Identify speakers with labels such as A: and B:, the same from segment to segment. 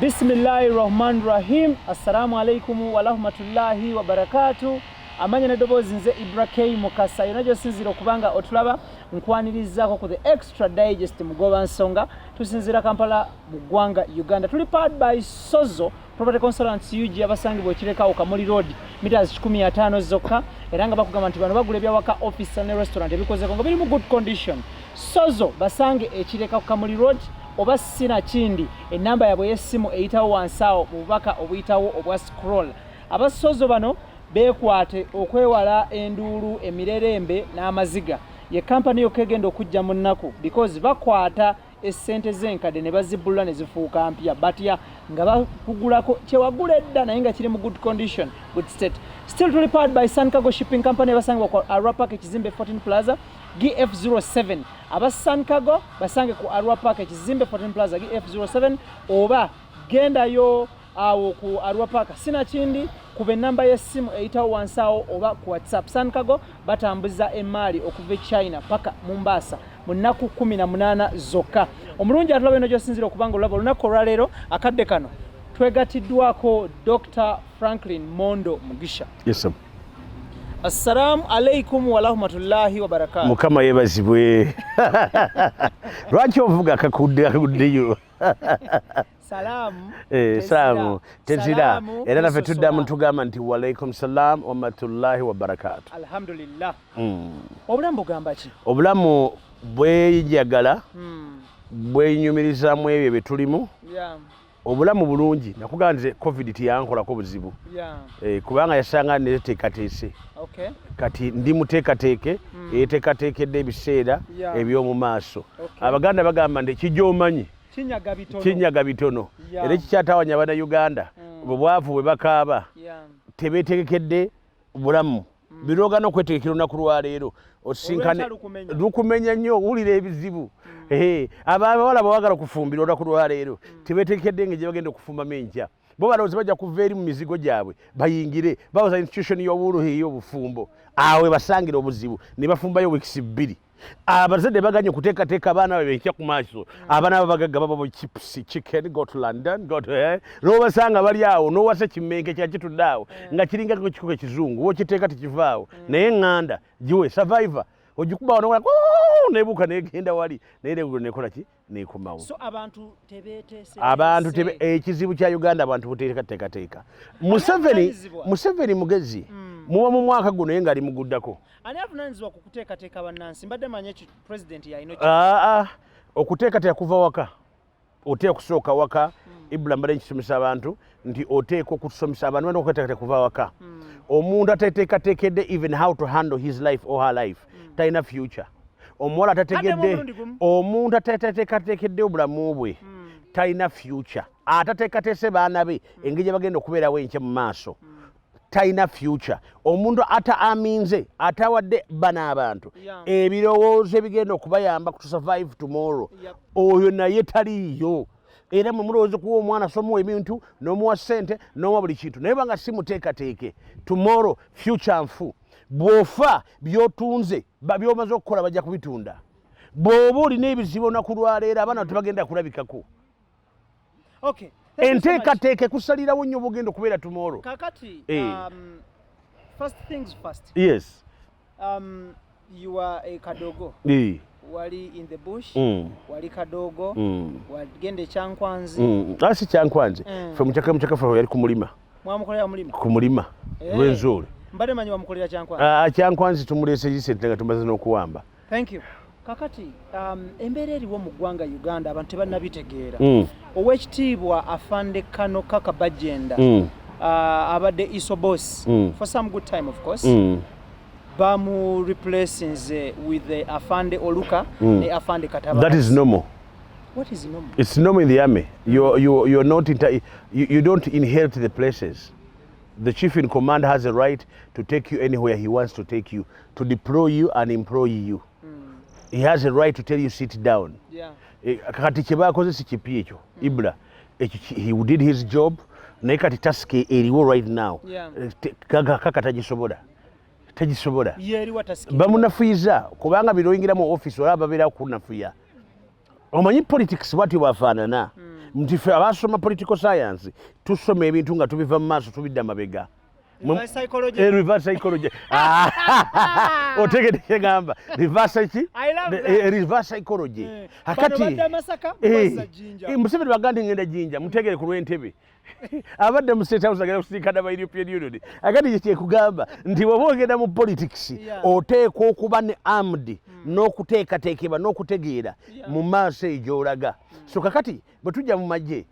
A: Bismillahirrahmanirrahim. Assalamu alaikum wa rahmatullahi wa barakatuh. Amanya ne dobozi nze IBRAH Mukasa yonajo sinzira okubanga otulaba nkwanirizaako ku the Extra Digest mugoba nsonga tusinzira Kampala mu ggwanga Uganda. Tuli powered by Sozo Property Consultants UG abasangibwa ekireka Kamuli Road meters 15 zokka era nga bakugamba nti bano bagula ebyawaka office ne restaurant ebikozeko nga biri mu good condition. Sozo basange ekireka Kamuli Road oba sina kindi enamba yabwe yessimu eyitawo wansawo mu bubaka obuyitawo obwa scroll. Abasozo bano bekwate okwewala enduulu emirerembe n'amaziga ye kampani yokegenda okujja mu nnaku because bakwata essente z'enkadde ne bazibbulula ne zifuuka mpya batya nga bakugulako kyewagula edda naye nga kiri mu good condition, good state. Still tuli powered by Sun Cargo Shipping Company basangibwa ku Arua Park ekizimbe 14 Plaza GF07. Aba Sun Cargo basange ku Arua Park ekizimbe 14 Plaza GF07 oba gendayo awo ku Arua Park sina kindi kube namba y'essimu eyitawo wansawo oba ku WhatsApp. Sun Cargo batambuza emaali okuva China paka Mombasa mu nnaku 18 zokka. Omulungi atulabe eno gy'osinzira okubanga olaba olunaku olwaleero akadde kano twegatiddwako Dr. Franklin Mondo Mugisha.
B: Yes, sir.
A: Assalamu alaikum wa rahmatullahi wa barakatuh.
B: Mukama yebazibwe. Lwaki ovuga akakuddeyo?
A: Salamu.
B: Salamu. Tenzira. Era naffe tuddamu tugamba nti wa alaikum salam wa rahmatullahi wa barakatuh.
A: Alhamdulillah. Obulamu bugamba ki?
B: Obulamu bweyagala. Bwenyumirizaamu ebyo bye tulimu.
A: Yeah.
B: Obulamu bulungi nakugamba nze covid tiyankolako buzibu.
A: Yeah.
B: Kubanga yasanga neteekateese.
A: Okay.
B: Kati ndi muteekateeke eteekateekedde ebiseera eby'omu maaso.
A: Okay.
B: Abaganda bagamba nti kijoomanyi kinyaga bitono.
A: Yeah.
B: Era ekikyatawanya bana Uganda bwebwavu bwe bakaaba tebeetegekedde bulamu. Birogana okwetegekera olunaku lwaleero osinkane lukumenya nnyo owulira ebizibu. Abawala bawagala kufumbira olunaku lwaleero tebeetegekedde nga gye bagenda okufumbamu enkya. Bo balowooza bajja kuva eri mu mizigo gyabwe bayingire bawoza institution y'obuluhi ey'obufumbo awe basangire obuzibu ne bafumbayo weeks 2. Abazadde baganye okuteekateeka abaana babe enkya ku maaso. Abaana babagagga baba chips chicken go to London go to n'obasanga bali awo n'owasa kimenke kyakitudde awo nga kiringa kiko ekizungu wokiteeka tekivaawo naye ŋŋanda giwe survivor ogikuba wano nebuuka negenda wali naye negulu nekola ki nekomawo.
A: So abantu tebeeteese
B: ekizibu kya Uganda abantu buteekateeka. Museveni mugezi muba mu mwaka guno naye ng'ali muguddako.
A: Ani avunaanyizibwa ku kuteekateeka bannansi? Mbadde manye president yalina
B: okuteekateeka kuva waka oteeka kusooka waka. IBRAH mbadde nkisomesa abantu nti oteeka okusomesa abantu balina okuteekateeka kuva waka. Omuntu ateteekateekedde even how to handle his life or her life talina future. Omuwala atategedde omuntu ateteekateekedde obulamu bwe talina future. Atateekateese baana be engeri gye bagenda okubeerawo enkya mu maaso talina future. Omuntu aminze atawadde bana abantu ebirowoozo ebigenda okubayamba ku survive tomorrow oyo naye taliiyo. Era mwe mulowooza kuwa omwana somuwa ebintu n'omuwa ssente n'omuwa buli kintu naye banga si muteekateeke tomorrow future nfu. Bw'ofa by'otunze by'omaze okukola bajja kubitunda. Bw'oba olina ebizibu olunaku lwaleero abaana tebagenda kulabikako.
A: Okay.
B: Enteekateeka kusalirawo nnyo bw'ogenda okubeera tomorrow.
A: Kakati first things first.
B: Yes.
A: You are a kadogo. Wali in the bush, wali kadogo, wagende Kyankwanzi.
B: Si Kyankwanzi. Fe mukyaka fe yali ku mulima.
A: Mwamukolera mulima? Ku
B: mulima. Lw'enzoole.
A: Mbadde manyi wamukolera Kyankwanzi.
B: Kyankwanzi tumuleese gisente nga tumaze n'okuwamba.
A: Thank you. Kakati embeera eriwo mu ggwanga Uganda abantu tebannabitegeera. Oweekitiibwa Afande Kano Kaka Bajenda abadde Isobos for some good time of course. Bamu replacing with the Afande Oluka the Afande Katabala.
B: That is normal.
A: What is normal?
B: It's normal in the army. You're not you don't inherit the places. The chief in command has a right to take you anywhere he wants to take you, to deploy you and employ you. He has a right to tell you sit down.
A: Yeah.
B: Kati kyebakoze si kipi ekyo. IBRAH he did his job naye kati task eriwo right now. Kaka tagisobola. Bamunafuyiza kubanga biroyingira mu office olaba babeera kunafuya. Omanyi politics bwati bwafaanana. nti ffe abasoma political science tusoma ebintu nga tubiva mu maaso tubidda mabega. Reverse psychology. Otegedde gamba reverse ki? Reverse psychology. Hakati Museveni bagandi ngenda jinja mutegere ku lw'entebe. Abadde mu State House agenda kusinkana ba European Union. Akati kye kugamba nti bw'oba ogenda mu politics oteekwa okuba ne armed n'okuteekateekebwa n'okutegeera mu maaso egy'olaga. So kakati bwe tujja mu magye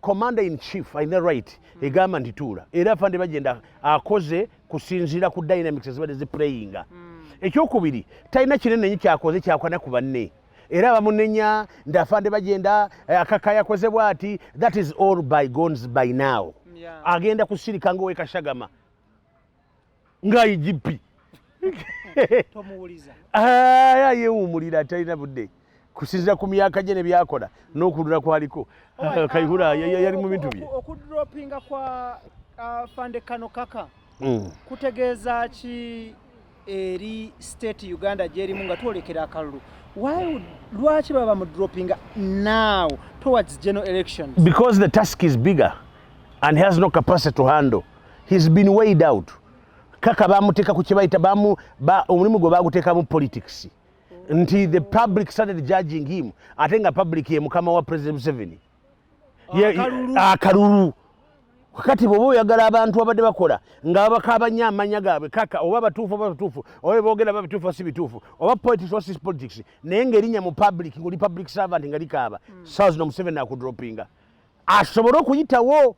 B: commander in chief ayina right egamba nti tuula era afande bagenda akoze kusinziira ku dynamics ezibadde ziplayinga. Ekyokubiri talina kinene nnyo kyakoze kyakwana ku banne era bamunenya ndi afande bagenda akaka yakoze bw'ati. That is all bygones by now. Agenda kusirika ng'owe Kashagama nga IGP yeewuumulira talina budde kusinziira ku myaka gye ne byakola n'okulula kwaliko. Kayihura yali mu bintu bye.
A: Okudropinga kwa Fande Kano Kaka kutegeeza ki eri state Uganda gyerimu nga twolekera akalulu? Lwaki baba mu droppinga now towards general elections?
B: Because the task is bigger and he has no capacity to handle. He's been weighed out. Kaka bamuteeka ku kye bayita omulimu gwe baguteeka mu politics. Nti the public started judging him ate nga public ye mukama wa President Museveni. Akalulu. Wakati bw'oba oyagala abantu abadde bakola nga bakabanya amanya gaabwe kaka oba batuufu oba boogera babituufu si bituufu oba politics or si politics naye ng'erinnya mu public ng'oli public servant nga likaaba saa zino Museveni akudropinga asobole okuyitawo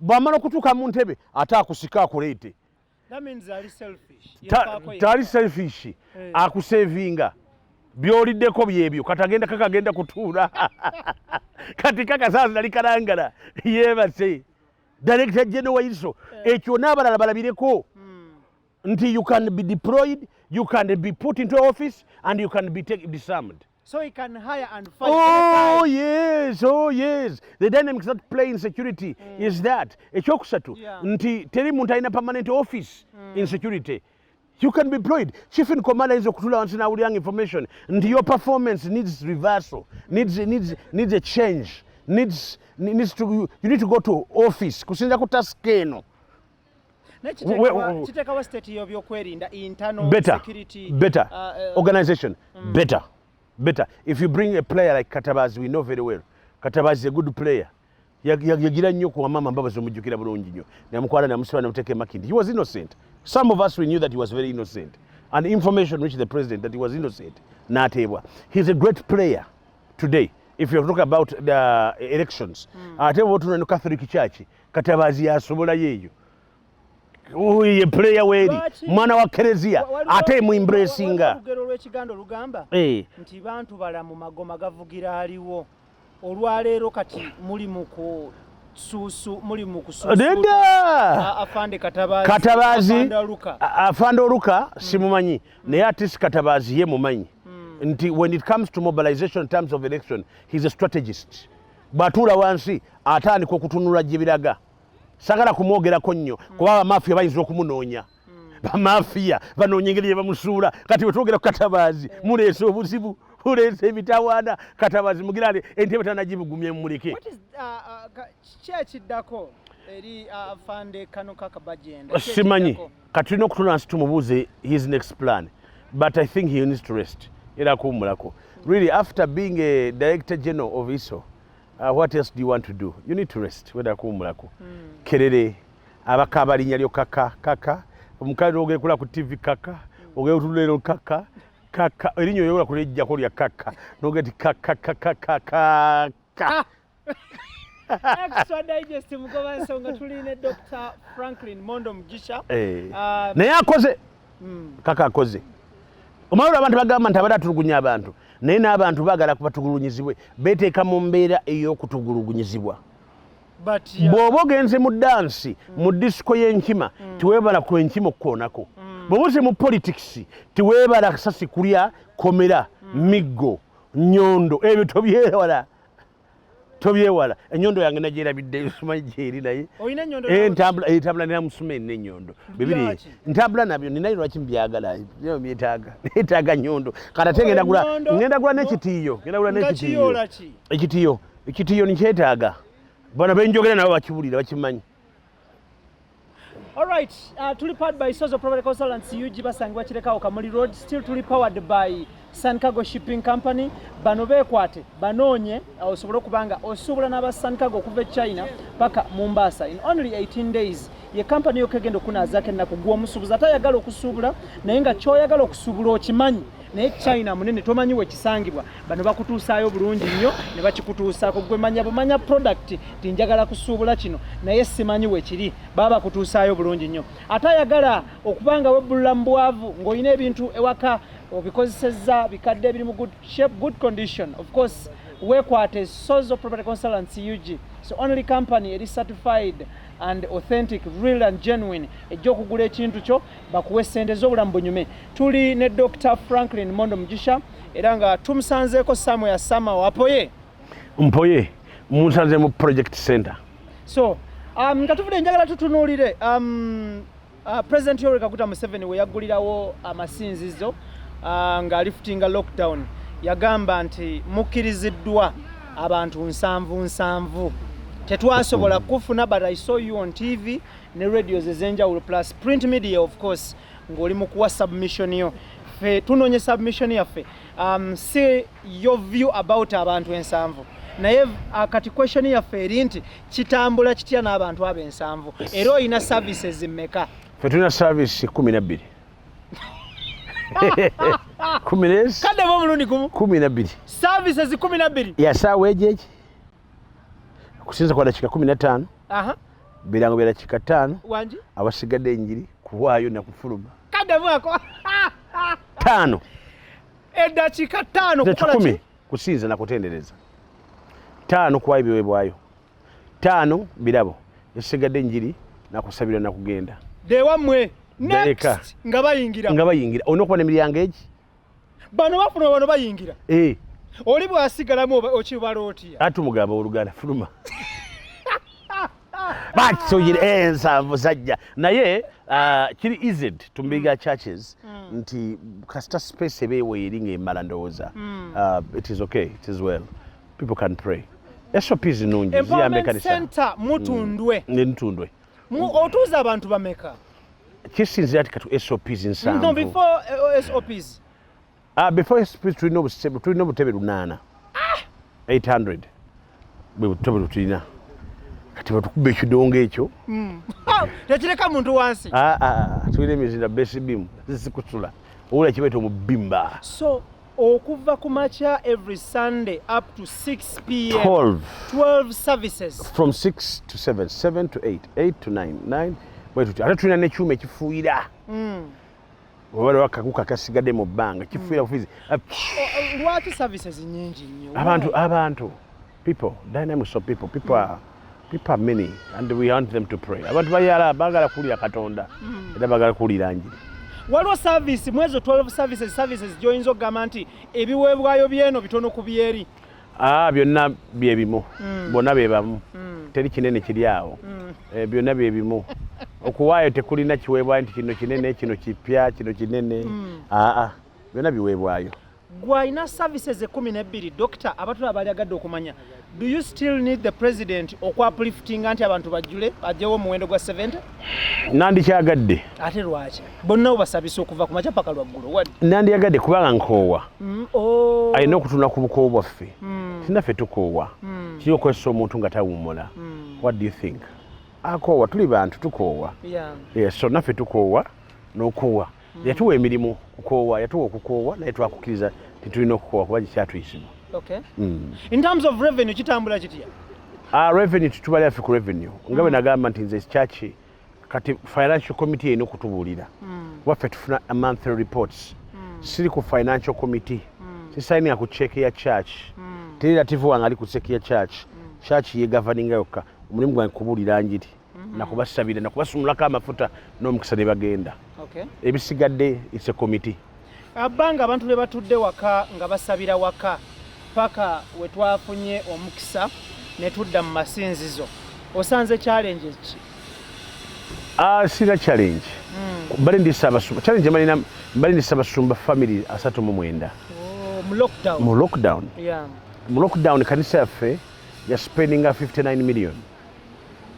B: bw'amala okutuuka mu ntebe ate akusika akuleete. Tali selfish akusevinga byoliddeko byebyo kati agenda kaka agenda kutuula kati kaka saa zino alikalangala yeebase Director General Iso ekyo n'abalala balabireko nti you can be deployed, you can be put into office and you can be disarmed.
A: So he can hire and fight.
B: Oh yes. The dynamics that play in security is that. Ekyokusatu nti teri muntu alina permanent office in security. You can be deployed. Chief in commander is okutula wansi nawulira information nti your performance needs reversal, needs a change. You need to go to office kusinza ku task eno.
A: Kitekawa state y'ebyokwerinda internal security
B: better organization better. If you bring a player like Katabazi, we know very well Katabazi is a good player. Yagira nnyo ku mama mbabazi omujjukira bulungi nnyo namukwala namusiba namuteka Makindi. He was innocent. Some of us we knew that he was very innocent and information reached the president that he was innocent. Natebwa. He's a great player today. If you talk about the elections, ate wotuna no Catholic Church, Katabazi yasobola yeyo. Ye player weri, mwana wa Kerezia, ate mu embracinga.
A: Olugero lw'ekigando lugamba nti bantu bala mu magoma gavugira aliwo. Olwaleero kati muli mu kususu afande Katabazi afande Oluka simumanyi naye artist Katabazi ye mumanyi. When it comes to mobilization in terms of election, he's a strategist. Batula wansi atandika okutunula gyebiraga. Sagala kumwogerako nnyo kuba bamafia bayinza okumunoonya. Bamafia banoonya engeri gye bamusuula kati bwe twogera ku Katabazi muleese obuzibu muleese ebitawaana Katabazi mugirane entebe tanagibugumye mumuleke. Kyekiddako eri afande Kano Kaka bagenda.
B: Simanyi kati tulina okutunula wansi tumubuuze his next plan, but I think he needs to rest. Really, after being a Director General of ISO, what else do you want to do? You need to rest. Kerere, abakaba linnya lyo kaka, omukazi ogekula ku TV kaka, ogeutulero kaka, erinnya yoyola kulejja ko lya kaka, nogeti kaka.
A: Extra Digest mugoba nsonga tuline Dr. Franklin Mondo Mugisha.
B: Naye akoze. Kaka akoze. Omawula abantu bagamba nti abadde atulugunya abantu naye n'abantu baagala kubatugulunyizibwe beeteeka mu mbeera ey'okutugulugunyizibwa. Bw'oba ogenze mu dansi mu disiko y'enkima tiweebala ku enkima okukoonako. Bw'oba oze mu politics tiweebala kasasi kulya komera miggo nnyondo ebyo tobyewala. Ennyondo yange nagyerabidde sumanyi gyeri naye entambula ninamusumeni n'ennyondo bibiri ntambula nabyo ninayo lwaki mbyagala byo myetaaga nnyondo kati ate ngenda gula n'ekitiiyo ekitiiyo ekitiyo nikyetaaga bana benjogera nabo bakiwulira bakimanyi.
A: All right, tuli powered by Sozo Property Consultants UG basangibwa Kirekawo Kamuli Road. Still tuli powered by Sun Cargo Shipping Company. Bano bekwate banoonye osobola okubanga osobola n'aba Sun Cargo okuva China paka Mombasa in only 18 days. Ye company yokegenda okunazaako ennaku gwe omusuubuzi atayagala okusuubula naye nga kyoyagala okusuubula okimanyi naye China munene tomanyi wekisangibwa bano bakutuusaayo bulungi nnyo ne bakikutuusaako gwe manya product tinjagala kusuubula kino naye simanyi wekiri baba bakutuusaayo bulungi nnyo atayagala okubanga webbulula mu bwavu ng'olina ebintu ewaka obikozesezza bikadde biri mu good shape good condition of course wekwate Sozo Property Consultants UG so only company eri certified and authentic real and genuine ejja okugula ekintu kyo bakuwa essente z'obulamu bunyume. Tuli ne Dr. Franklin Mondo Mugisha era nga tumusanzeeko Samuel Sama wapoye
B: mpoye musanze mu project center.
A: So nga tuvudde njagala tutunuulire President Yoweri Kaguta Museveni we yaggulirawo amasinzizo nga alifutinga lockdown yagamba nti mukkiriziddwa abantu 7 tetwasobola kufuna but I saw you on TV ne radios ezenjawulo plus print media of course ng'oli mu kuwa submission yo fe tunonye submission yaffe say your view about abantu 7 naye kati question yaffe eri nti kitambula kitya n'abantu abo 7 era oyina services mmeka?
B: Fe tulina service 12
A: kadde bo mulundi gumu
B: 12
A: services 12
B: yasaawa ejeeki kusinza kwa dakika 15 birango bya dakika 5
A: wanji
B: abasigadde enjiri kuwaayo na kufuluma
A: kadde mwako
B: 5
A: edakika 5 kukola
B: 10 kusinza na kutendereza 5 kuwaayo biwebwayo 5 birabo yasigadde enjiri na kusabira na kugenda
A: dewamwe next nga bayingira
B: onokuba nemiryango egi
A: bano bafuna bano bayingira oli bwasigalamu okibala otya
B: atumugamba oluganda fuluma bakisoyire 7 sajja naye kiri easy to bigger churches nti kasita space ebeewe eri ng'emala ndowooza it is okay, it is well, people can pray. SOPs nungi ziyambe kanisa
A: center mutundwe
B: ntundwe
A: otuuza abantu bameka
B: kisinzira ati katu SOPs nsanvu
A: no before SOPs
B: before SOPs tulina obutebe 800 bwe butebe tulina kati batukubba ekidongo ekyo
A: tekireka muntu wansi
B: tulina emizinda besibimu zisikusula owula kibaita omubimba
A: so okuva ku makya every Sunday up to 6 p.m. 12 services
B: from 6 to 7 7 to 8 8 to 9 9 bwetuti ate tulina n'ekyuma ekifuuyira wabale wakakuka kasigadde mu bbanga kifuuyira bufuzi
A: lwaki services nyingi nnyo
B: abantu people dynamics of people are many and we want them to pray abantu bayala bagala kuwulira Katonda era bagala kuwulira njiri
A: waliwo service mwezo 12 services joyinza okugamba nti ebiweebwayo byeno bitono ku byeri
B: byonna byebimu bonna bebamu teri kinene kiri awo byonna byebimu okuwaayo tekulina kiweebwayo nti kino kinene kino kipya kino kinene byonna biweebwayo
A: gwalina services 12 dokita abatula bali agadde okumanya do you still need the president okwapliftinga nti abantu bajjule ajjewo omuwendo gwa 70
B: nandikyagadde
A: ate lwaki bonna obasabisa okuva ku makya paka lwaggulu
B: nandiyagadde kubanga nkoowa alina okutuna ku bukoowu bwaffe sinaffe tukoowa kiri okwesa omuntu nga tawummula what do you think akoowa tuli bantu tukoowa so naffe tukoowa n'okoowa yatuwa emirimu kukoowa yatuwa okukoowa naye twakukkiriza titulina okukoowa kuba kikyatuyisibwa.
A: Okay. In terms of revenue kitambula kitya?
B: Revenue tutubali afi ku revenue nga bwe nagamba nti nze church kati financial committee eno kutubuulira waffe tufuna monthly reports siri ku financial committee sisayininga ku check ya church teri latifu wange ali ku check ya church ye governing yokka omulimu gwange kubuulira njiri nakubasabira nakubasumulako amafuta n'omukisa ne bagenda. Ebisigadde it's a committee.
A: Abanga abantu be batudde waka nga basabira waka paka we twafunye omukisa ne tudda mu masinzizo osanze challenge ki?
B: Sina challenge. Bali ndi sabasumba challenge bali ndi sabasumba family 39.
A: Mu lockdown.
B: Mu lockdown.
A: Yeah.
B: Mu lockdown kanisa yaffe you're spending 59 million.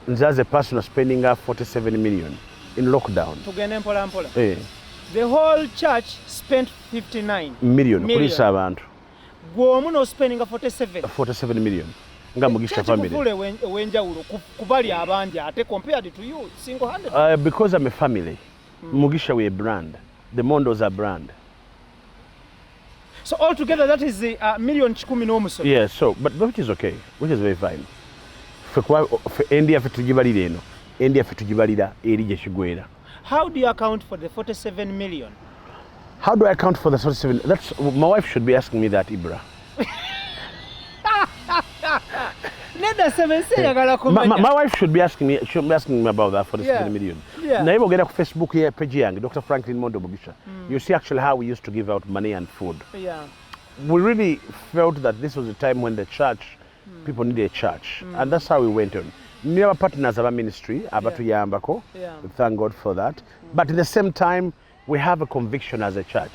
B: There's a person spending 47 million in lockdown.
A: The whole church spent 59
B: million. Police abantu.
A: Gwomu no spending 47.
B: 47 million. Nga Mugisha family.
A: Kubali abandi ate compared to you single-handed.
B: Because I'm a family. Mugisha we a brand. The Mondos are brand.
A: So altogether that is a million chikumi n'omusono.
B: Yeah, so but which is okay, which is very fine. For India for tujibalira eno, India for tujibalira eri gye kigwera.
A: How do you account for the 47 million?
B: How do I account for the 47? That's my wife should be asking me that, IBRAH. My wife should be asking me about that 47 million.
A: Yeah.
B: Na hivyo ku Facebook here page yangu Dr. Franklin Mondo Mugisha. You see actually how we used to give out money and food.
A: Yeah.
B: We really felt that this was a time when the church people needed a church, and that's how we went on. We have partners of our ministry, abatuyambako. We thank God for that. But at the same time, we have a conviction as a church.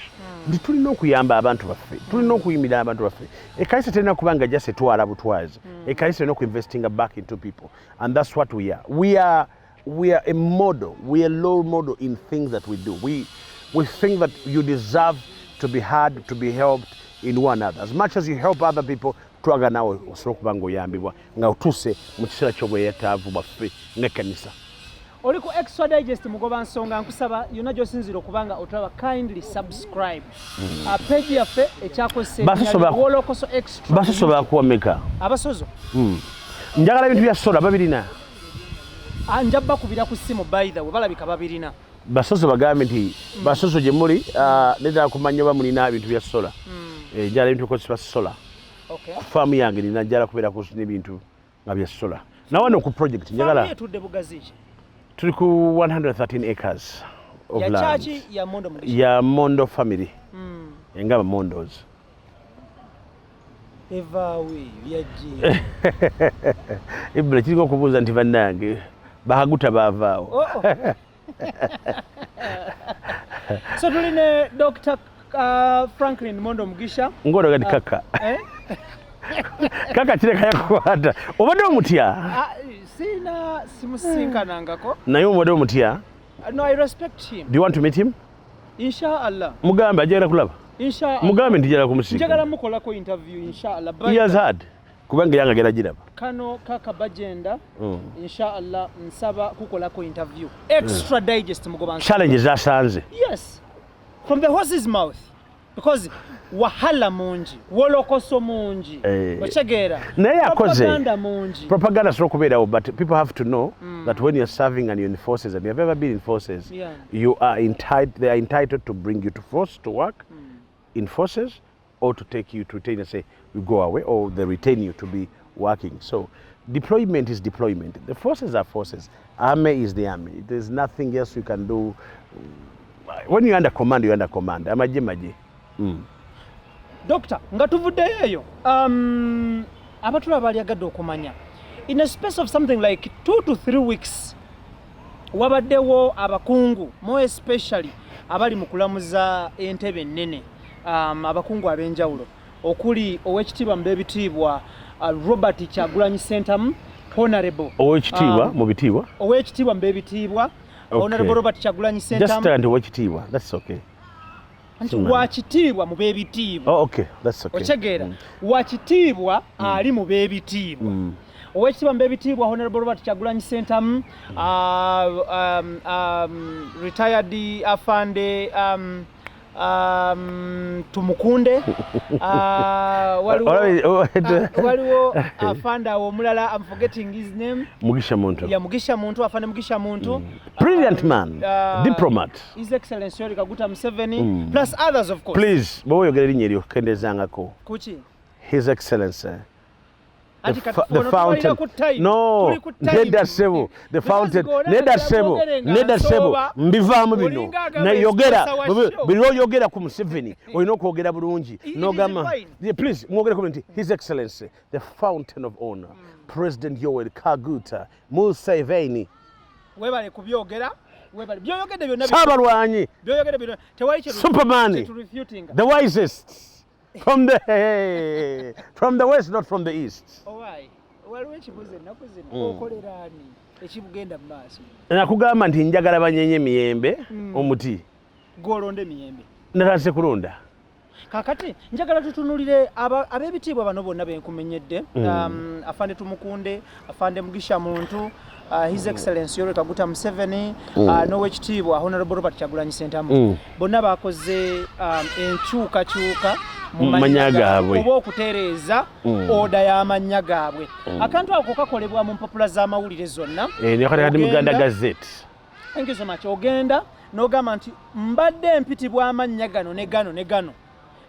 B: Tulina okuyamba abantu baffe, tulina okuyimira abantu baffe. Ekanisa terina kubanga just etwala butwazi. Ekanisa terina investing back into people, and that's what we are. We are a model. We are a low model in things that we do. We think that you deserve to be heard, to be helped in one another. As much as you help other people, twaga nawe osobola okuba ng'oyambibwa nga otuuse mu kiseera ky'obweyetaavu bwaffe ng'ekkanisa.
A: Oli ku Extra Digest mugoba nsonga nkusaba yonna gy'osinzira okubanga otulaba kindly subscribe. Page yaffe ekyakozesa Wolokoso Extra.
B: Basoso baakuwa meka?
A: Abasozo?
B: Njagala ebintu bya soda babirina?
A: Njabba kubira ku ssimu by the way balabika babirina.
B: Basoso bagambe nti basoso gye muli nedda kumanya oba mulina ebintu bya sola. Njagala ebintu bikozesebwa sola.
A: Okay.
B: Faamu yange nina njala kubeera ku n'ebintu nga bya sola. Na wano ku project njagala.
A: Etudde bugazi ki?
B: Tuli ku 113 acres of land.
A: Ya church ya Mondo Mugisha.
B: Ya Mondo family. Engaba Mondos.
A: Eva we yaji.
B: IBRAH kiriko okubuuza nti bannange bahaguta baavaawo.
A: So tuline Dr. Franklin Mondo Mugisha.
B: Ngono gati kaka. Kaka kireka yakwata. Obadde omutya?
A: Sina simusinkanangako.
B: Naye obadde omutya?
A: No, I respect him.
B: Do you want to meet him?
A: Inshallah.
B: Mugambe ajagala kulaba?
A: Inshallah.
B: Mugambe ntijala kumusiika.
A: Njagala mukolako interview inshallah.
B: He has had. Kubanga yanga gera giraba.
A: Kano kaka bajenda. Inshallah nsaba kukolako interview. Extra Digest mugoba.
B: Challenge zasanze.
A: Yes. From the horse's mouth. Because wahala mungi, wolokoso mungi. Ochegeera. Propaganda mungi.
B: Propaganda is not kubeerawo, but people have to know that when you're serving and you're in forces and you've ever been in forces, you are they are entitled to bring you to force to work in forces or to take you to retain and say you go away, or they retain you to be working. So deployment is deployment. The forces are forces. Army is the army. There's nothing else you can do. When you're under command, you're under command. Amaje.
A: Doctor, nga tuvuddeyo eyo. Abatula bali agadde okumanya. In a space of something like 2 to 3 weeks, wabaddewo abakungu, more especially abali mu kulamuza entebe ennene, abakungu ab'enjawulo, okuli owekitiibwa mu b'ebitiibwa Robert Kyagulanyi Ssentamu, Honorable.
B: Owekitiibwa mu bitiibwa?
A: Owekitiibwa mu b'ebitiibwa, Honorable Robert Kyagulanyi Ssentamu.
B: Just stand owekitiibwa, that's okay.
A: Wakitiibwa mu b'ebitiibwa.
B: Oh, okay, that's okay.
A: Ochegeera. Wakitiibwa ali mu b'ebitiibwa. Owekitiibwa mu b'ebitiibwa Honorable Robert Kyagulanyi Ssentamu, retired afande Tumukunde, waliwo afande omulala, I'm forgetting his name.
B: Mugisha Muntu.
A: Yeah, Mugisha Muntu, afande Mugisha Muntu.
B: Brilliant man, diplomat.
A: His Excellency Yoweri Kaguta Museveni, plus others of course.
B: Please, bowe yogera erinnya eryo kendezangako.
A: Kuki?
B: His Excellency. The fountain. No, Neda Sebo. The fountain. Neda Sebo. Mbivaamu bino. Na yogera. Bilo yogera ku Museveni. Olina okwogera bulungi. Nogama. Please, mwogere comment. His Excellency, the fountain of honor. President Yoweri Kaguta Museveni.
A: Webale kubyogera. Webale. Byoyogedde byonna.
B: Sabalwanyi.
A: Byoyogedde byonna. Tewali kye.
B: Superman. The wisest. From the west, not from the east.
A: Oh, why? waliwo ekibuuzo ennaku zino okolera ani ekibugenda mu maaso
B: nakugamba nti njagala banyenye emiyembe omuti
A: gw'olonda emiyembe
B: natandise kulonda
A: kakati njagala tutunulire ab'ebitiibwa bano bonna benkumenyedde afande Tumukunde afande Mugisha Muntu His Excellency Yoweri Kaguta Museveni n'owekitiibwa Honorable Robert Kyagulanyi Ssentamu bonna bakoze enkyukakyuka mu mannya gaabwe oba okutereeza oda y'amannya gaabwe akantu ako kakolebwa mu mpapula z'amawulire zonna
B: nekati mu Uganda Gazette.
A: Thank you so much. Ogenda n'ogamba nti mbadde mpitibwa amannya gano ne gano ne gano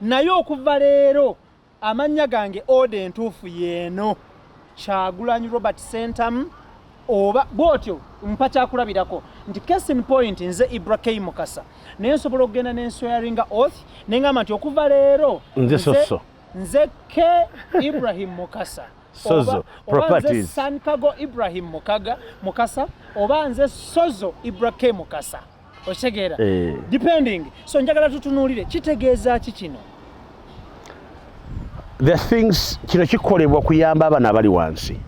A: naye okuva leero amannya gange oda entuufu yeeno Kyagulanyi Robert Ssentamu oba bwotyo mpa kyakulabirako nti case in point nze IBRAH Mukasa naye nsobola okugenda n'enswearinga oath neŋŋamba nti okuva leero nze K Ibrahim Mukasa
B: Sozo properties
A: oba nze Sankago Ibrahim Mukasa oba nze Sozo IBRAH Mukasa otegeera depending so njagala tutunuulire kitegeeza ki kino
B: the things kino kikolebwa kuyamba abaana abali wansi.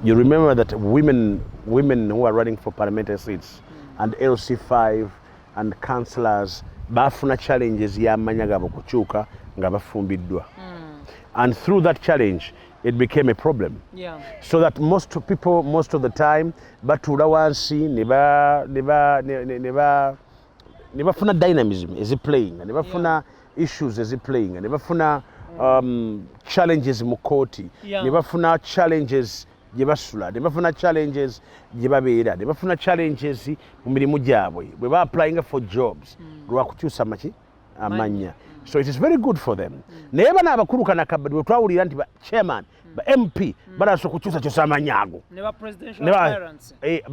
B: You remember that women who are running for parliamentary seats and LC5 and councillors bafuna challenges y'amanya gaabo kukyuka nga bafumbiddwa. And through that challenge it became a problem. So that most people most of the time batuula wansi ne bafuna dynamism as playing ne bafuna issues as playing ne bafuna challenges mu kooti ne bafuna challenges gye basula ne bafuna challenges gye babeera ne bafuna challenges mu mirimu gyabwe bwe ba applying for jobs lwakukyusa maki amanya. So it is very good for them. Naye bano abakulu kana kabadi bwe twawulira nti ba chairman ba MP balaso kukyusa amanya ago
A: ne ba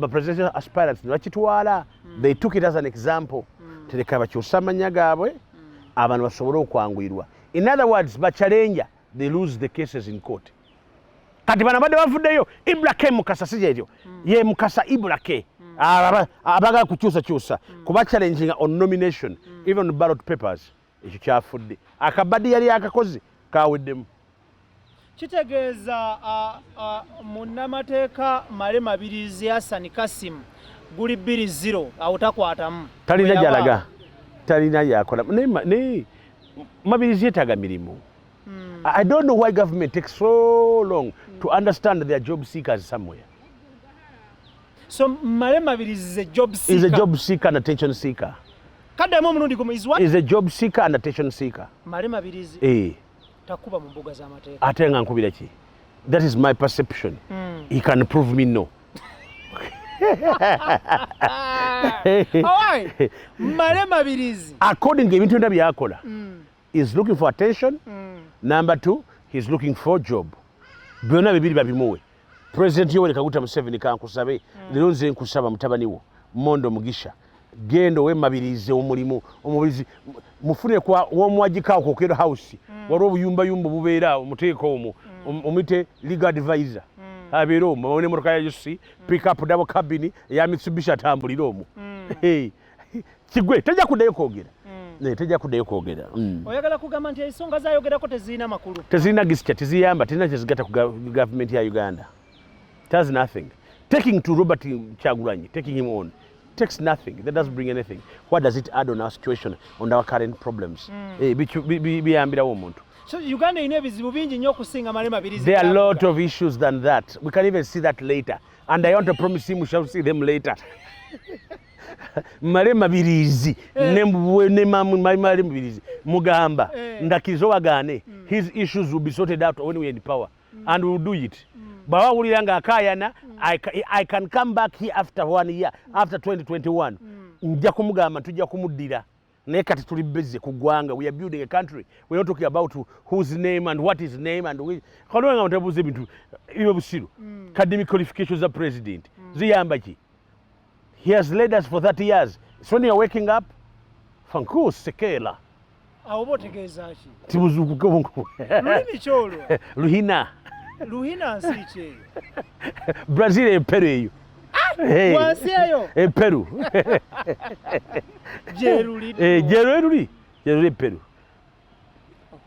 A: presidential
B: aspirants ne bakitwala they took it as an example tereka bakyusa amanya gaabwe abantu basobole okwanguyirwa. In other words, bachalenja they lose the cases in court. Kati bana badde bavuddeyo IBRAH Mukasa sijetyo ye Mukasa IBRAH abaga kukyusa kuba challenging on nomination even on ballot papers ekyo kyafudde akabadi yali akakozi kaweddemu.
A: Kitegeeza munnamateeka Male Mabirizi Hassan Kasim guli 2-0 awutakwatamu
B: talina gyalaga talina yakola ne Mabirizi yetaaga mirimu. I don't know why government takes so long to understand their job seekers somewhere.
A: So Male Mabirizi is a job seeker.
B: Is a job seeker and attention seeker.
A: Kademo munundi gumu is what?
B: Is a job seeker and attention seeker.
A: Male Mabirizi. Takuba mu mbuga z'amateeka.
B: Ate nga nkubira ki? That is my perception. He can prove me no.
A: Male Mabirizi.
B: According to ebintu byonna byakola. Is looking for attention. Number 2, he's looking for job. Byonna bibiri babimuwe. President Yoweri Kaguta Museveni kankusabe lero nze nkusaba mutabani wo Mondo Mugisha gendo we Mabirizi omulimu omubirizi mufune kwa womwagika okokero house waro obuyumba bubeera omuteeka omwo omite legal advisor abero mabone motoka ya yusi pick up double cabin ya Mitsubishi atambulira omwo kigwe tajja kuddayo kwogera tejja kuddayo kwogera.
A: Oyagala kugamba nti ensonga zayogerako teziina makulu
B: teziina gisitya teziyamba tezina kyezigata ku government ya Uganda. It has nothing. Taking to Robert Kyagulanyi, taking him on, takes nothing. That doesn't bring anything. What does it add on our situation, on our current problems?
A: So Uganda ine ebizibu bingi nnyo okusinga Male Mabirizi.
B: There are a lot of issues than that. We can even see that later. And I want to promise him we shall see them later. Male Mabirizi ne Male Mabirizi mugamba ndakirizo wagane his issues will be sorted out when we are in power and we will do it. Bawuliranga akayana I can come back here after 1 year after 2021 njja kumugamba tujja kumuddira naye kati tuli busy kugwanga we are building a country we are not talking about whose name and what is name and we kalonga mutabuze bintu iyo busiru academic qualifications of president ziyamba ki. He has led us for 30 years. So when you are waking up, Fanku Sekela.
A: Awobotegeeza ki?
B: Tibuzuku kubunku.
A: Lulimi kyolo.
B: Luhina.
A: Luhina nsiche.
B: Brazil e Peru eyo.
A: Hey. Wansi eyo.
B: E Peru.
A: Jeruli.
B: Jeruli. Jeruli Peru.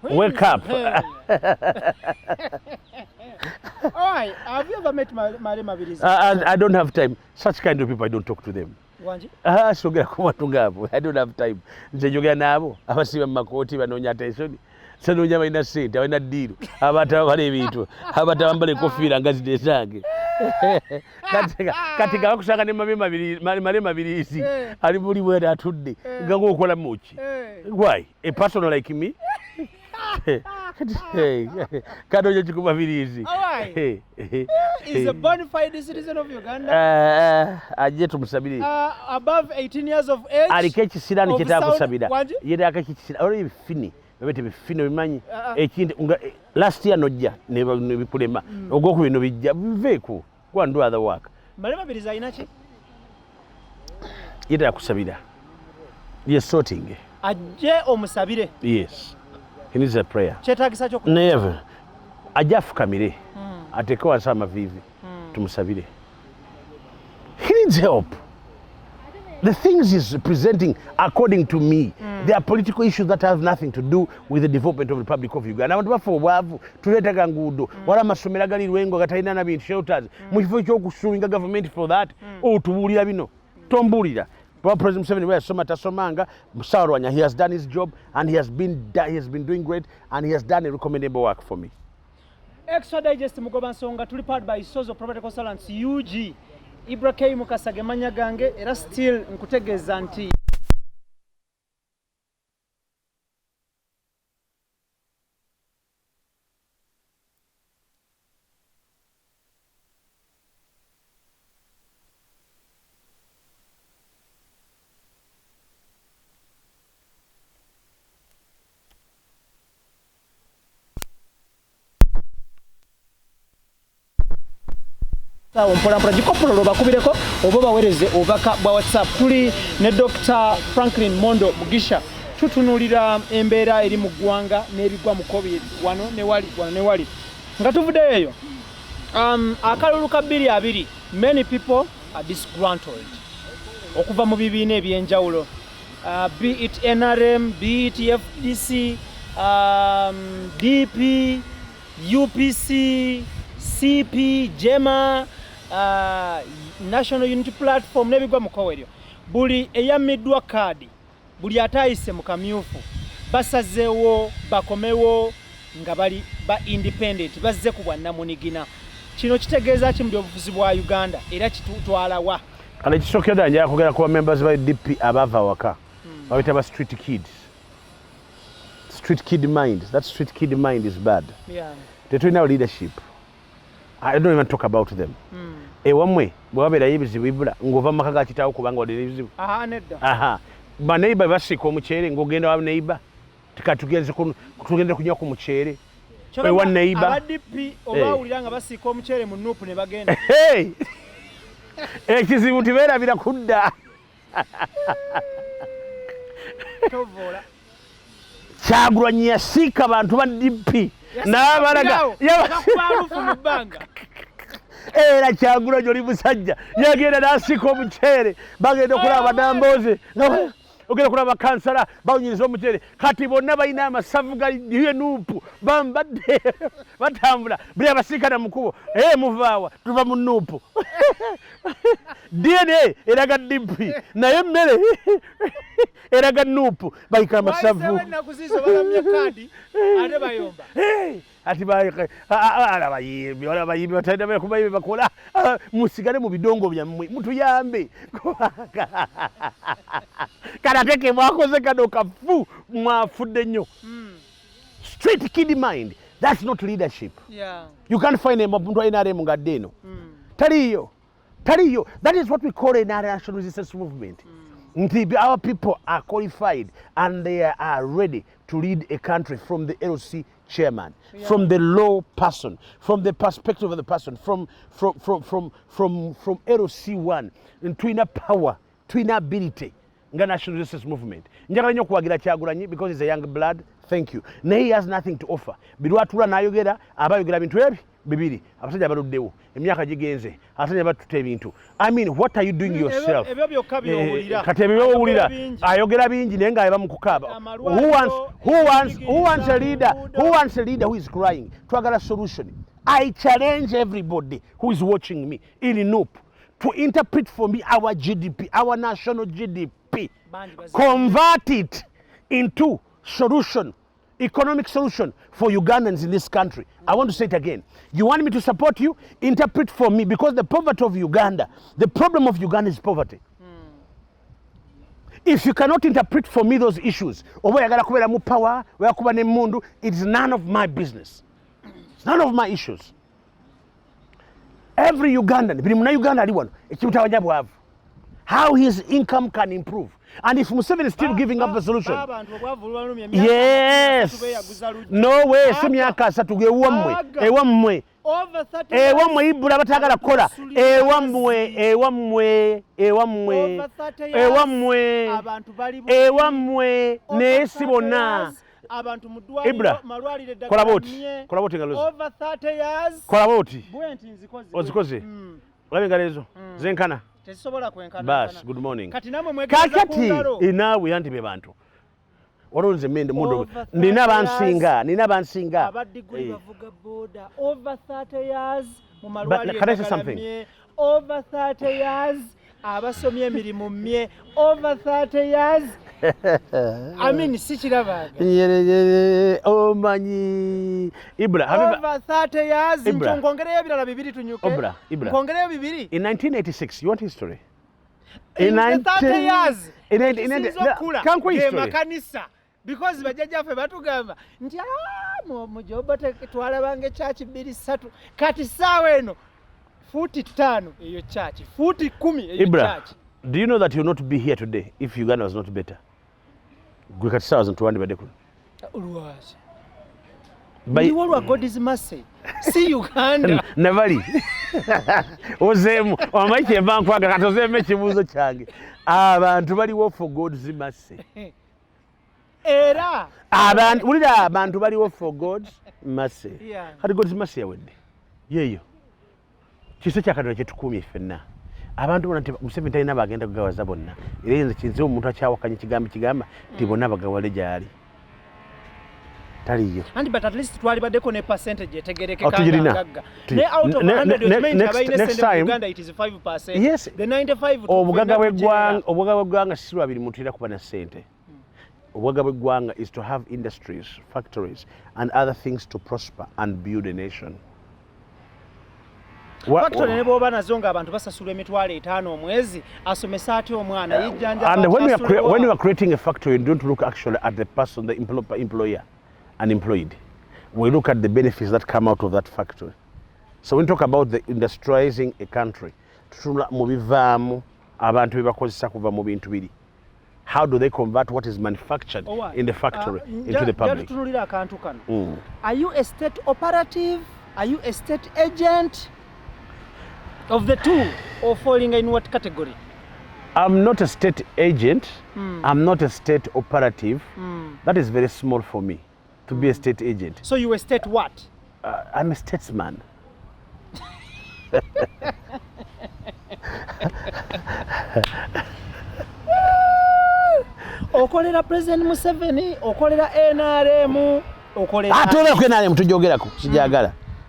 B: Wake up.
A: Alright, have you ever met Malema Birizi?
B: I don't have time. Such kind of people, I don't talk to them.
A: Wanji?
B: Sogera kubantu ngabo. I don't have time. Nze njogera nabo abasiba mu makooti banoonya attention. Sanoonya balina ssente, balina ddiiru. Abatabala ebintu. Abatabambala enkofiira nga zide zange. Kati gabakusanga ne Malema Birizi ali buli bwera atudde nga ng'okola muki. Why? A person like me? Kadoja chikuba Birizi.
A: Alright. Is a bona fide citizen of Uganda?
B: Aje tumusabire.
A: Above 18 years of age?
B: Aliko ekisirani kyetakusabira. Yera akakisira. Oli bifini. Bebete bifino bimanyi. Ekindi last year nojja ne bikulema. Ogwo ku bino bijja biveeko. Go and do other work.
A: Malema Birizi ayina ki?
B: Yera akusabira. Yes, sorting.
A: Aje omusabire.
B: Yes. He needs a prayer.
A: Kyetaagisa kyo?
B: Never. Ajja afukamire. Ateeke wansi amaviivi. Tumusabire. He needs help. The things he's presenting, according to me, they are political issues that have nothing to do with the development of the Republic of Uganda. Abantu bafa obwavu, tuleetega nguudo, wala amasomero agali Lwengo gatalina na bintu shelters. Mu kifo ky'okusuinga government for that, otubuulira bino. Tombuulira. President Museveni where Soma Tasomanga, Musarwanya, he has done his job and he has been doing great and he has done a recommendable work for me.
A: Extra Digest Mugobansonga tuli powered by Sozo Property Consultants UG. IBRAH Mukasa gemanya gange era still nkutegeeza nti mpola jikopolo bakubireko oba bawereze obaka bwa WhatsApp. Tuli ne Dr. Franklin Mondo Mugisha tutunulira embeera eri mu ggwanga n'ebigwa mu COVID wano ne wali nga tuvuddeyo akalulu ka 2020 many people are disgruntled okuva mu bibiina ebyenjawulo, be it NRM, be it FDC, DP, UPC, CP, JEMA, National Unity Platform nebigwa mukoweryo. Buli eyamiddwa kadi, buli atayise mu kamyufu basazeewo bakomewo nga bali ba independent bazze ku bwannamunigina. Kino kitegeeza ki mu byobufuzi bwa Uganda era kitutwala wa?
B: Kale kisokera nja kugera ku members ba DP abava waka. Babita ba street kids. Street kid mind. That street kid mind is bad.
A: Yeah.
B: They don't have leadership. I don't even talk about them. Ewamwe bwabera yibizibu ibula ngova makaga kitawo kubanga wali yibizibu.
A: Nedda.
B: Ba neighbor basika omuchere ngogenda wa neighbor tukatugenze kunywa ku muchere. We one neighbor.
A: Abadipi obawuliranga basika omuchere mu nupu ne bagenda.
B: Ekizibu tibera bila kudda.
A: Tovola.
B: Kyagulanyi yasika abantu ba DP. N'abalaga
A: yabakubalufu mu bbanga.
B: Era Kyagulanyi oli musajja yagenda n'asika omucere bagenda okulaba Damboze ogenda okulaba kansala bawunyiriza omucere kati bonna balina amasavu gali nuupu bambadde batambula buli abasinkana mu kkubo muvaawa tuva mu nuupu DNA eraga DP naye emmere eraga nuupu bayika amasavu ati abayimbi batalina kubayimbi bakola musigale mu bidongo byammwe mutuyambe karateke mwakoze kano kafu mwafudde nnyo. Street kid mind, that's not leadership.
A: Yeah.
B: You can't find a muntu NRM ngadde eno. Taliyo. That is what we call a national resistance movement. Our people are qualified and they are ready to lead a country from the LC chairman, from the law person, from the perspective of the person, from LC1, and to inner power, to inner ability. National resistance movement. Njagala nnyo kuwagira Kyagulanyi because he's a young blood. Thank you. Naye he has nothing to offer. Birwatula n'ayogera abayogera bintu ebi bibiri abasajja baluddewo emyaka gigenze abasajja batutte ebintu. I mean, what are you doing yourself?
A: Ebyo byokka by'owulira.
B: Kati ebyo by'owulira ayogera bingi naye ng'ayaba mu kukaaba. Who wants a leader? Who wants a leader who is crying? Twagala solution. I challenge everybody who is watching me in Noop to interpret for me our GDP, our national GDP, convert it into solution, economic solution for Ugandans in this country. I want to say it again. You want me to support you? Interpret for me, because the poverty of Uganda, the problem of Uganda is poverty. If you cannot interpret for me those issues, power, it is none of my business. It's none of my issues. Every Ugandan, how his income can improve. And if Museveni is still giving up the solution, yes, no way, over 30 years. Bas, good morning. Kakati inawe yanti bebantu. Waronze mende mondo. Nina bansinga.
A: Abadiguli bavuga boda over 30 years mu
B: But
A: malwali.
B: can I say something?
A: Over 30 years abasomye emirimu mmye over 30 years. I mean sichirabaga.
B: Oh manyi. IBRAH.
A: Over 30 years nchongongereyo ebirala bibiri tunyuke.
B: IBRAH.
A: Ngongereyo bibiri.
B: In 1986, you want history?
A: In 30 years.
B: Can't quit history.
A: Makanisa. Because bajajjaffe batugamba nti mu joba twalabange church 2-3 kati saawa eno futi 5 eyo church futi 10 eyo church.
B: Do you know that you'll not be here today if Uganda was not better? Gwe kati saawa zintuwandi badekulu.
A: Ulwaje. Ndiwolwa God is mercy. See Uganda.
B: Never. Ozemu wamaike bankwaga katozeme ekibuuzo kyange. Abantu baliwo for God's mercy.
A: Era
B: abantu baliwo for God's mercy. Kati God's mercy yawedde. Yeyo. Kiso kyakatonda kyetukuumye ffenna. Abantu bona Museveni talina bagenda kugawaza bonna. Era yenze kinze omuntu akyawakanya kigamba nti bonna bagawale gyali. Taliyo.
A: But at least twali badeko ne percentage etegereke kanga. Ne out of 100 next time Uganda it is 5%.
B: Yes.
A: The 95
B: obugaga bw'eggwanga si lwabiri muntu era kuba na ssente. Obugaga bw'eggwanga is to have industries, factories and other things to prosper and build a nation.
A: Factory ne boba nazo nga abantu basasula emitwalo 5 omwezi asomesa ate omwana yijjanja.
B: And when you are creating a factory, you don't look actually at the person, the employer and employed. We look at the benefits that come out of that factory. So when we talk about the industrializing a country, how do they convert what is manufactured in the factory into the public?
A: Are you a state operative? Are you a state agent? Of the two, or falling in what category?
B: I'm not a state agent. I'm not a state operative. That is very small for me to be a state agent.
A: So you a state what?
B: I'm a statesman.
A: Okolera President Museveni, okolera NRM, okolera.
B: Atolera ku NRM tujogerako.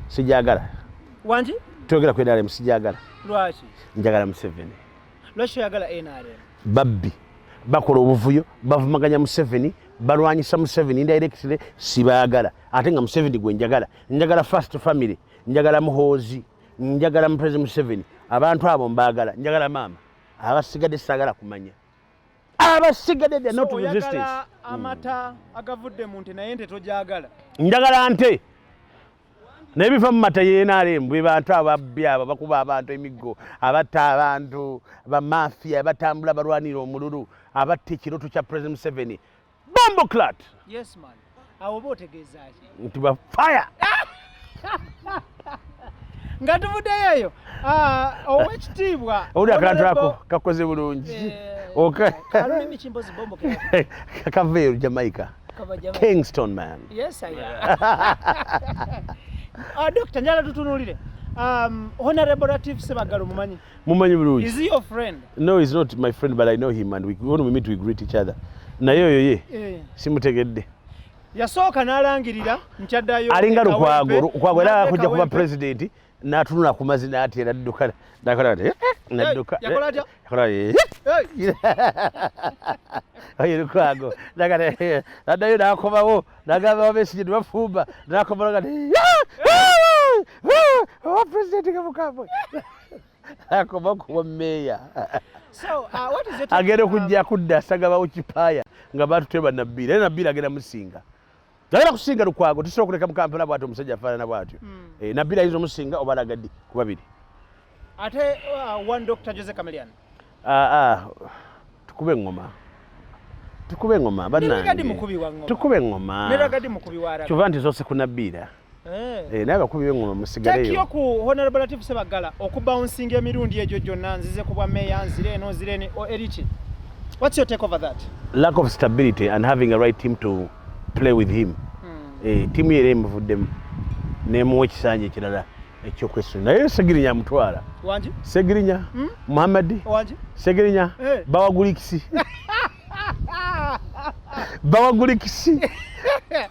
B: Sijagala.
A: Wanji?
B: Togera ku NRM sijagala.
A: Lwaki?
B: Njagala Museveni.
A: Lwaki oyagala NRM?
B: Babbi bakola obuvuyo bavumaganya Museveni balwanyisa Museveni indirectly sibaagala ate nga Museveni gwe njagala first family njagala Muhoozi njagala President Museveni abantu abo mbaagala njagala mama abasigadde sagala kumanya abasigadde they not resistance.
A: Amata agavudde mu nte naye nte tojagala.
B: Njagala nte nebiva mu mata y'NRM bwe bantu ababbi abo bakuba abantu emiggo abatta abantu ba mafia batambula balwanira omululu abatta ekiroto kya President Museveni bombo clat.
A: Yes man. Awo botegeeza ki?
B: Nti ba fire.
A: Nga tuvuddeyo eyo owekitiibwa
B: oli akantu ako kakoze bulungi
A: kalumi kimbozi bombo
B: kavayo Jamaica Kingston man.
A: Yes I am. Doctor njala tutunulire Honorable Latif Sebagalo mumanyi
B: bulungi.
A: Is he your friend?
B: No, he's not my friend, but I know him and when we meet we greet each other. Naye oyo ye simutegedde.
A: yasooka n'alangirira nkyaddayo
B: alinga Lukwago era akujja kuba president n'atunula ku mazina ati nadduka nadduka
A: yakola atya
B: ayo Lukwago naddayo n'akomawo n'agamba Besigye bafumba n'akomawo ngati president Kamukambwe akoma kuba meya agenda okujja kudda asagabawo kipaaya nga batuteba Nabbira era Nabbira agenda musinga agenda kusinga Lukwago tusobola okuleka mu Kampala bw'atyo omusajja afaanana bw'atyo Nabbira ayinza omusinga oba alagaddi ku babiri
A: ate one Dr. Jose Chameleone
B: tukube engoma bannange tukube engoma kyova nti zose ku Nabbira naye bakubi b'engoma musigareyo
A: takiyo ku Honorable Latif Ssebaggala okubouncing emirundi egyo gyonna nzize ku bwa meya nzire eno nzireni Erichi. What's your take over that?
B: Lack of stability and having a right team to play with him. Timu yere emuvuddemu nemuwa ekisanja ekirala ekyokwesonyiwa naye Segirinya amutwala
A: wangi
B: Segirinya Muhammad
A: wangi
B: Segirinya bawagulikisi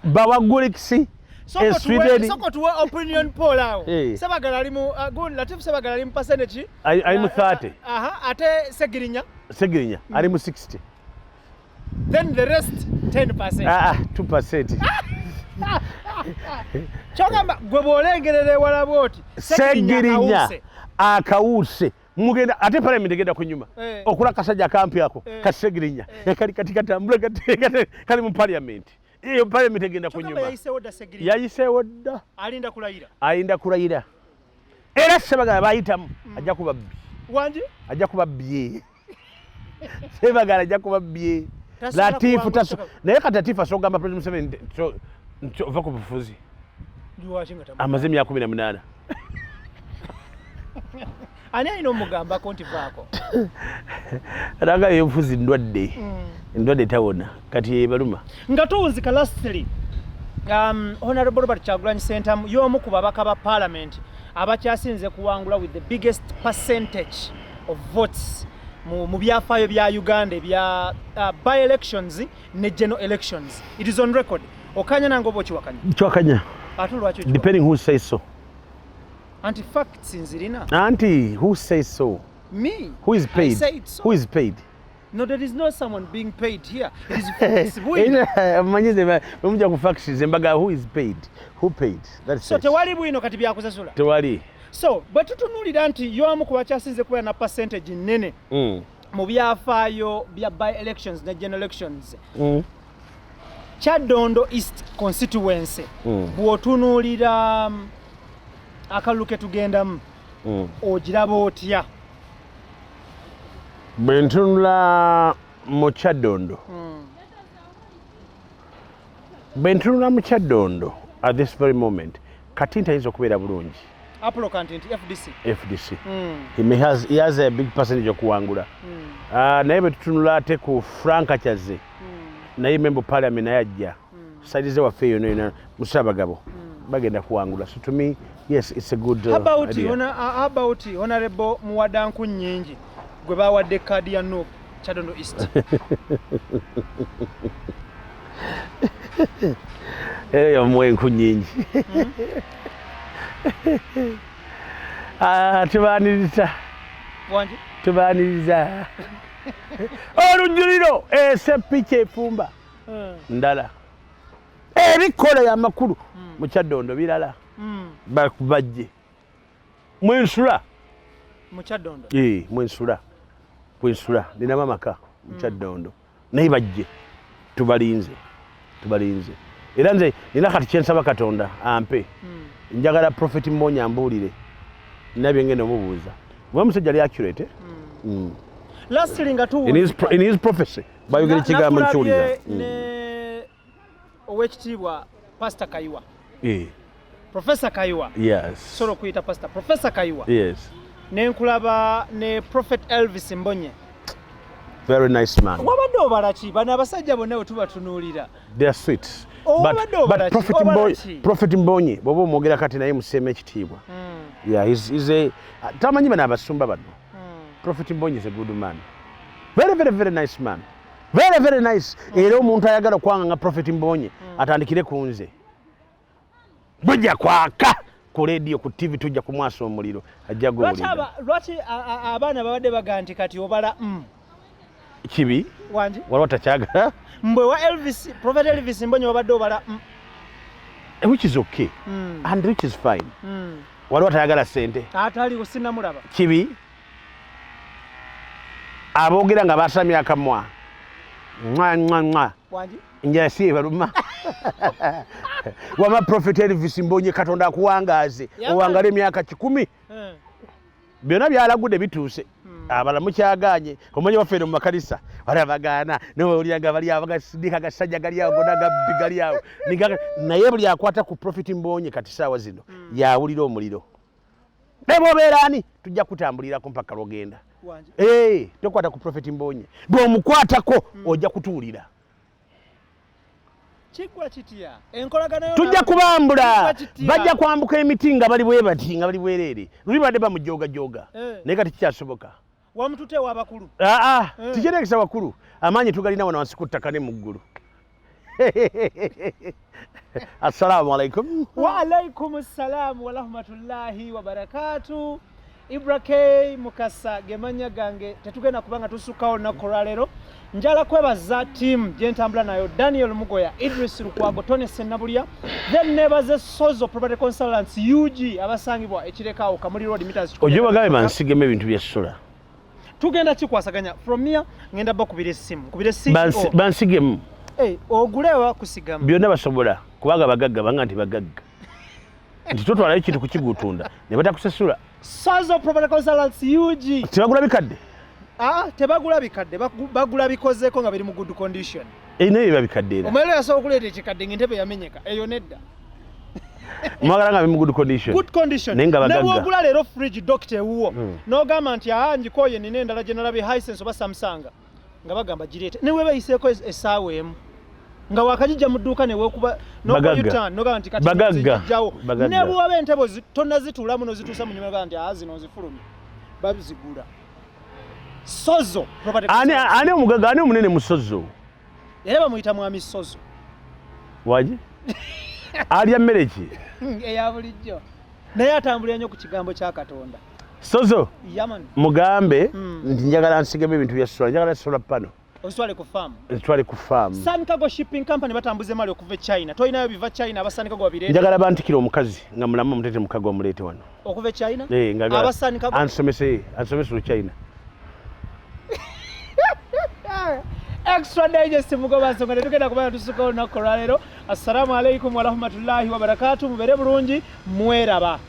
B: bawagulikisi
A: Soko tuwe opinion poll awo. Ssebaggala ali mu Latif Ssebaggala ali mu percentage
B: ali mu 30.
A: Ate Segirinya
B: ali mu 60.
A: Then the rest 10%.
B: 2%.
A: Kyogamba gwe bw'olengerera ewala bw'oti
B: Segirinya akawuse mugenda ate parliament egenda kunyuma okula kasajja akampyako ka Segirinya kali kati katambula kali mu parliament iyo parliament egenda kunyuma yayiseewo dda alinda kulayira era Ssebaggala bayitamu ajja kuba bbi
A: wangi
B: ajja kuba bye Ssebaggala ajja kuba bye Latifu taso naye kati Latifu asogamba president Museveni ova ku bufuzi amaze emyaka 18
A: ani alina omugambako nti vaako
B: raga eyobufuzi ndwadde tawona kati yebaluma
A: nga tuwunzika lastly Honorable Robert Kyagulanyi Ssentamu y'omu ku babaka ba parliament abakyasinze kuwangula with the biggest percentage of votes mu byafaayo bya Uganda bya by-elections ne general elections. It is on record. Okanya nango bokiwakanya.
B: Kiwakanya.
A: Ate lwaki
B: depending who says so.
A: Anti-facts nzirina.
B: Who says so?
A: Me.
B: Who is paid?
A: I say it so.
B: Who is paid?
A: No, there is no someone being paid here. It is facts.
B: Mumja ku facts embaga who is paid? Who paid? That's
A: so tewali bwino kati byakusasula.
B: Tewali.
A: So, bwe tutunuulira nti y'omu ku bakyasinze kuba na percentage nnene mu byafaayo bya by-elections ne general elections. Kyaddondo East constituency bw'otunuulira akalulu ke tugendamu ogiraba otya?
B: Bwe ntunula mu Kyaddondo at this very moment kati ntayinza okubeera bulungi
A: applicant nti
B: FDC. He has a big percentage okuwangula naye bwe tutunula ate ku Frank Kyaze naye member parliament naye ajja saidize waffe yonna Musabagabo bagenda kuwangula. So to me, yes, it's a good idea.
A: How about Honorable Muwadanku Nnyingi gwe bawadde kadi ya no Kyaddondo East?
B: Eyo mwenku Nnyingi tubaaniriza
A: wangi
B: tubaaniriza olujjuliro esepiki efumba ndala ebikola y'amakulu mu Kyaddondo birala bajje mwensula
A: mu Kyaddondo
B: mwensula nina mamaka mu Kyaddondo naye bajje tubalinze era nze nina kati kyensaba Katonda ampe njagala Prophet Mbonya ambuulire nabye ngenda omubuuza bwe musajja ali accurate
A: lastly nga tu
B: in his prophecy bayogera ekigambo nkiwulira
A: owekitiibwa Pastor Kayiwa Professor Kayiwa solo kuyita Pastor Professor Kayiwa nenkulaba ne Prophet Elvis Mbonye
B: very nice man
A: wabadde obalaki bano abasajja bonna bwe tubatunuulira
B: they are sweet but Prophet Mbonye bw'oba omwogera kati naye museema ekitiibwa he's a tamanyi bano abasumba bano Prophet Mbonye is a good man very nice man very very nice era omuntu ayagala kwanga nga Prophet Mbonye atandikire kunze bujja kwaka ku radio ku TV tujja kumwasa omuliro ajja gowulira
A: lwaki abaana babadde baganti kati obala
B: kibi
A: wanji
B: waliwo takyagala
A: mbwe wa Elvis Prophet Elvis Mbonye wabadde obala
B: which is okay and which is fine waliwo tayagala sente
A: atali kusinamulaba
B: kibi aboogera nga basamya akamwa mwa
A: wanji
B: njala si baluma wama Prophet Elvis Mbonye Katonda akuwangaaze owangala emyaka 10 byonna byalagudde bituuse abalamu kyaganye omanyi wafeere mu makanisa balabagaana nowuliraga bali awo bagasindika agasajja gali awo gonna gabbi gali awo naye buli akwata ku Prophet Mbonye kati saawa zino yawulira omuliro ne bw'obeera ani tujja kutambulirako mpaka lwogenda tokwata ku Prophet Mbonye bw'omukwatako ojja kutuulira tujja kubambula bajja kwambuka emiti nga bali bwe bati nga bali bwereere luli badde bamujogajoga naye kati kikyasoboka
A: wamututewa abakulu
B: tikyetegesa bakulu amaanyi tugalina wano wansi ku ttaka ne mu ggulu assalamu alaikum
A: wa alaikum assalamu wa rahmatullahi wa barakatuh IBRAH Mukasa gemanya gange tetugenda kubanga tusukawo olunaku lwaleero njala kwebaza team gyentambula nayo Daniel Mugoya Idris Lukwago Tony Senabulya then nebaze Sozo Property Consultants UG abasangibwa ekirekawo Kamuli Road meters
B: ojo bagabe mansigeme ebintu byessola
A: tugenda kikwasaganya from here ngenda bakubira essimu
B: bansigemu
A: ogulewa kusigama
B: byonna basobola kubanga bagagga banga nti bagagga nti totwalayo ekintu kukigutunda ne batakusasula
A: Sozo Property Consultants UG
B: tebagula bikadde
A: tebagula bikadde bagula bikozeko nga biri mu good condition
B: naye biba bikadde era
A: omwelo yasobola okuleeta ekikadde ng'entebe yamenyeka eyo nedda
B: mwagala nga biri mu good condition naye nga bagagga
A: ne bwogula leero fridge doctor ewuwo n'ogamba nti njikoye nina endala gye nalabye Hisense oba Samsung nga bagamba gireete ne weebayiseeko essaawa emu nga wakajijja mu dduuka ne weekuba n'ogamba nti kati zijjawo ne bw'oba entebe tonnazituulamu n'ozituusa mu nyuma nti zino nzifulumye babizigula Sozo
B: ani omugagga ani omunene mu Sozo
A: era bamuyita mwami Sozo
B: waji alya mmere ki
A: eya bulijjo naye atambulira nnyo ku kigambo kya Katonda
B: Sozo mugambe nti njagala nsigemu ebintu bya njagala sola pano
A: ositwale ku farm Sun Cargo Shipping Company batambuze mali okuva China toyinayo biva China aba Sun Cargo babireeta
B: njagala bantikira omukazi nga mulamu mutete mukago omuleete wano
A: okuva China
B: aba
A: Sun Cargo
B: ansomese lu China
A: Extra Digest mugoba nsonga tugenda kubana tusuka olunaku lwaleero assalamu alaikum wa rahmatullahi wa barakatuh mubere bulungi mweraba